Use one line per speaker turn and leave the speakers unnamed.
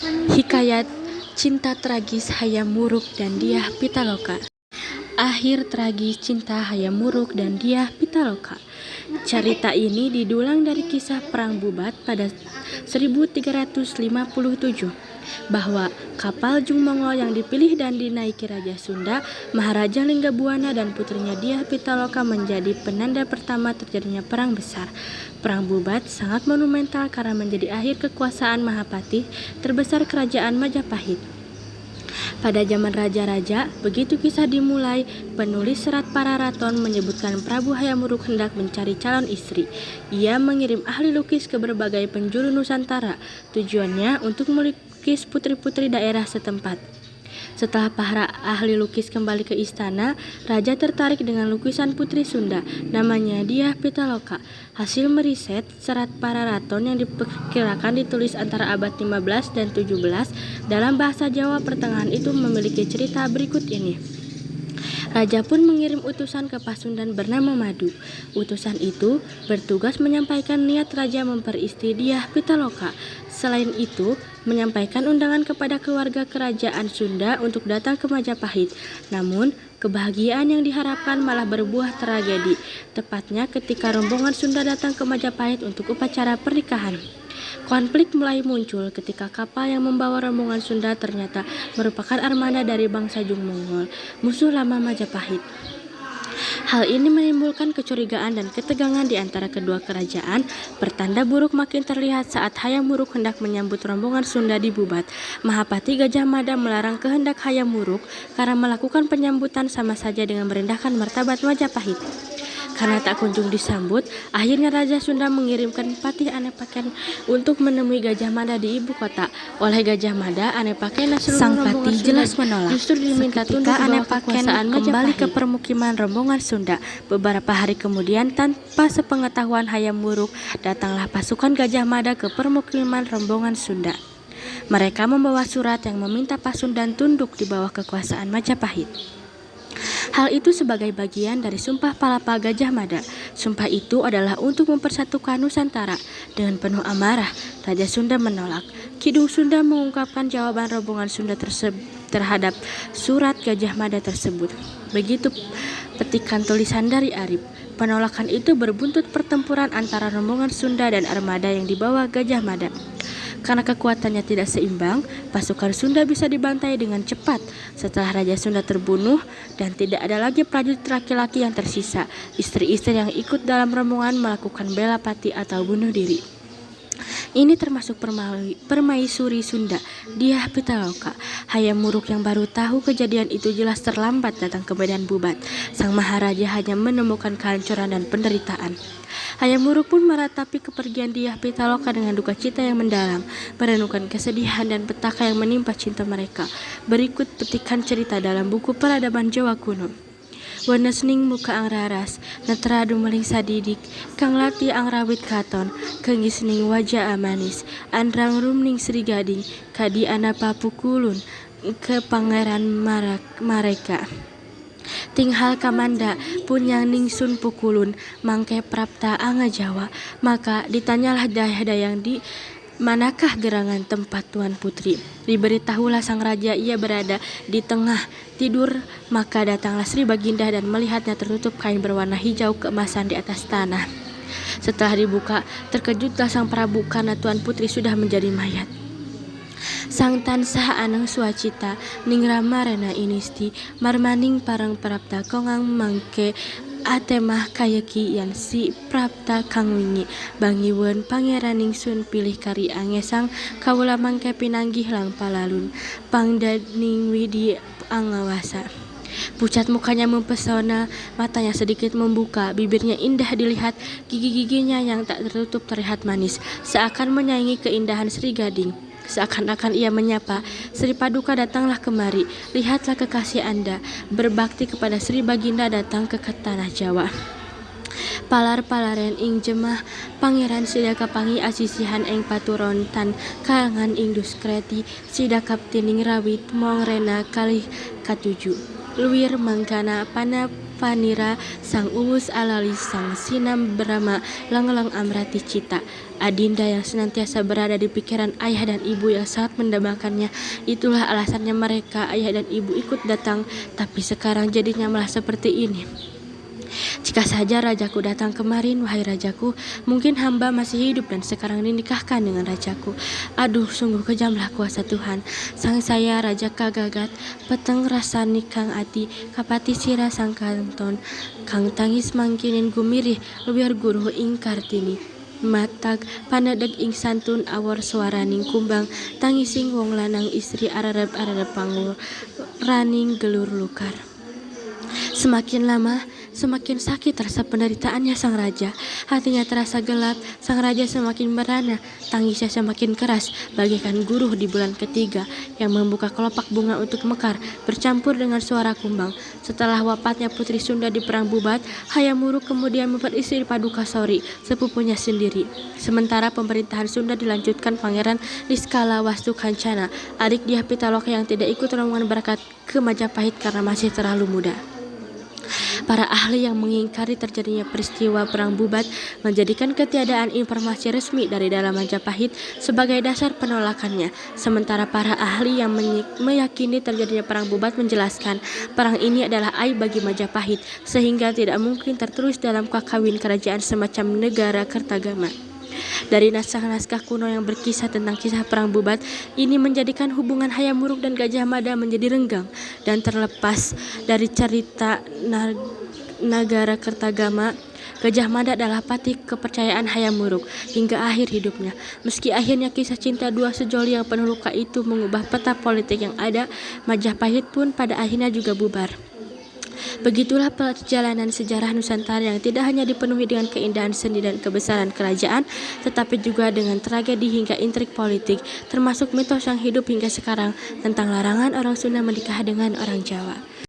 Hikayat cinta tragis Hayam Wuruk dan Dyah Pitaloka. Akhir tragis cinta Hayam Wuruk dan Dyah Pitaloka. Cerita ini didulang dari kisah Perang Bubat pada 1357 bahwa kapal Jung Mongol yang dipilih dan dinaiki Raja Sunda, Maharaja Linggabuana dan putrinya Dyah Pitaloka menjadi penanda pertama terjadinya perang besar. Perang Bubat sangat monumental karena menjadi akhir kekuasaan Mahapatih terbesar kerajaan Majapahit. Pada zaman raja-raja, begitu kisah dimulai, penulis serat Pararaton menyebutkan Prabu Hayam Wuruk hendak mencari calon istri. Ia mengirim ahli lukis ke berbagai penjuru Nusantara, tujuannya untuk melukis putri-putri daerah setempat. Setelah para ahli lukis kembali ke istana, raja tertarik dengan lukisan putri Sunda, namanya Dyah Pitaloka. Hasil meriset serat Pararaton yang diperkirakan ditulis antara abad 15 dan 17 dalam bahasa Jawa pertengahan itu memiliki cerita berikut ini. Raja pun mengirim utusan ke Pasundan bernama Madu. Utusan itu bertugas menyampaikan niat raja memperisti Dyah Pitaloka. Selain itu, menyampaikan undangan kepada keluarga kerajaan Sunda untuk datang ke Majapahit. Namun, kebahagiaan yang diharapkan malah berbuah tragedi. Tepatnya ketika rombongan Sunda datang ke Majapahit untuk upacara pernikahan. Konflik mulai muncul ketika kapal yang membawa rombongan Sunda ternyata merupakan armada dari bangsa Jung Mongol, musuh lama Majapahit. Hal ini menimbulkan kecurigaan dan ketegangan di antara kedua kerajaan. Pertanda buruk makin terlihat saat Hayam Wuruk hendak menyambut rombongan Sunda di Bubat. Mahapati Gajah Mada melarang kehendak Hayam Wuruk karena melakukan penyambutan sama saja dengan merendahkan martabat Majapahit. Karena tak kunjung disambut, akhirnya Raja Sunda mengirimkan Patih Anepaken untuk menemui Gajah Mada di ibu kota. Oleh Gajah Mada, Anepaken dan seluruh
Sang
rombongan
Patih
Sunda
jelas menolak.
justru diminta tunduk di bawah
Anepaken
kekuasaan
kembali
Majapahit.
ke permukiman rombongan Sunda. Beberapa hari kemudian, tanpa sepengetahuan Hayam Wuruk, datanglah pasukan Gajah Mada ke permukiman rombongan Sunda. Mereka membawa surat yang meminta Pasundan tunduk di bawah kekuasaan Majapahit. Hal itu sebagai bagian dari Sumpah Palapa Gajah Mada. Sumpah itu adalah untuk mempersatukan Nusantara. Dengan penuh amarah, Raja Sunda menolak. Kidung Sunda mengungkapkan jawaban rombongan Sunda terhadap surat Gajah Mada tersebut. Begitu petikan tulisan dari Arif. Penolakan itu berbuntut pertempuran antara rombongan Sunda dan armada yang dibawa Gajah Mada. Karena kekuatannya tidak seimbang, pasukan Sunda bisa dibantai dengan cepat. Setelah Raja Sunda terbunuh dan tidak ada lagi prajurit laki-laki yang tersisa, istri-istri yang ikut dalam rombongan melakukan bela pati atau bunuh diri. Ini termasuk permaisuri Sunda, Dyah Pitaloka. Hayam Wuruk yang baru tahu kejadian itu jelas terlambat datang ke medan Bubat. Sang Maharaja hanya menemukan kehancuran dan penderitaan. Hayam Wuruk pun meratapi kepergian Dyah Pitaloka dengan duka cita yang mendalam, merenungkan kesedihan dan petaka yang menimpa cinta mereka. Berikut petikan cerita dalam buku Peradaban Jawa Kuno. Wanesning muka ang raras, natradu maling sadidik, kang lati ang rawit katon, kengisning wajah amanis, andrang rumning Sri Gading, kadi anapa pukulun, ke pangeran mereka. Tinghal kamanda punyang ningsun pukulun, mangke prapta anga Jawa, maka ditanyalah dayang di manakah gerangan tempat Tuan Putri? Diberitahulah sang raja ia berada di tengah tidur, maka datanglah Sri Baginda dan melihatnya tertutup kain berwarna hijau keemasan di atas tanah. Setelah dibuka, terkejutlah sang Prabu karena Tuan Putri sudah menjadi mayat. Sang tansah anang suacita ningra marana inisti marmaning parang prapta kongang mangke atemah kayeki yan si prapta kang wingi bangiweun pangeran ningsun pilih kari angesang kawula mangke pinanggih lang palalun pangdaning widi angawasa. Pucat mukanya mempesona, matanya sedikit membuka, bibirnya indah dilihat, gigi-giginya yang tak tertutup terlihat manis, seakan menyaingi keindahan Sri Gading. Seakan-akan ia menyapa, Sri Paduka datanglah kemari, lihatlah kekasih Anda, berbakti kepada Sri Baginda datang ke tanah Jawa. Palar-palaren ing jemah pangeran sidaka pangi asisihan ing paturon tan kalangan ing duskreti sidakap tining rawit mong rena kalih katuju luwir mangkana pana Vanira, sang Uwus Alalis, sang Sinam Brahma, Lengeleng Amrati Cita. Adinda yang senantiasa berada di pikiran ayah dan ibu yang sangat mendambakannya. Itulah alasannya mereka, ayah dan ibu, ikut datang. Tapi sekarang jadinya malah seperti ini. Jika saja rajaku datang kemarin, wahai rajaku, mungkin hamba masih hidup dan sekarang dinikahkan dengan rajaku. Aduh, sungguh kejamlah kuasa Tuhan. Sang saya Raja Kagagat, peteng rasani kang ati, kapati sira sang kanton, kang tangis mangkinin gumirih, lubiar guruh ing Kartini. Matag panedeg ing santun awor suaraning kumbang, tangising wong lanang istri ararep pangur, raning gelur lukar. Semakin lama, semakin sakit rasa penderitaannya sang raja. Hatinya terasa gelap, sang raja semakin merana, tangisnya semakin keras, bagaikan guruh di bulan ketiga yang membuka kelopak bunga untuk mekar, bercampur dengan suara kumbang. Setelah wafatnya Putri Sunda di Perang Bubat, Hayam Wuruk kemudian memperistri Padukasori, sepupunya sendiri. Sementara pemerintahan Sunda dilanjutkan Pangeran Niskala Wastukancana, adik Dyah Pitaloka yang tidak ikut rombongan berangkat ke Majapahit karena masih terlalu muda. Para ahli yang mengingkari terjadinya peristiwa Perang Bubat menjadikan ketiadaan informasi resmi dari dalam Majapahit sebagai dasar penolakannya. Sementara para ahli yang meyakini terjadinya Perang Bubat menjelaskan perang ini adalah aib bagi Majapahit sehingga tidak mungkin tertulis dalam kakawin kerajaan semacam negara Kertagama. Dari naskah-naskah kuno yang berkisah tentang kisah Perang Bubat ini menjadikan hubungan Hayam Wuruk dan Gajah Mada menjadi renggang dan terlepas dari cerita negara Kertagama. Gajah Mada adalah patih kepercayaan Hayam Wuruk hingga akhir hidupnya. Meski akhirnya kisah cinta dua sejoli yang penuh luka itu mengubah peta politik yang ada, Majapahit pun pada akhirnya juga bubar. Begitulah perjalanan sejarah Nusantara yang tidak hanya dipenuhi dengan keindahan seni dan kebesaran kerajaan, tetapi juga dengan tragedi hingga intrik politik, termasuk mitos yang hidup hingga sekarang tentang larangan orang Sunda menikah dengan orang Jawa.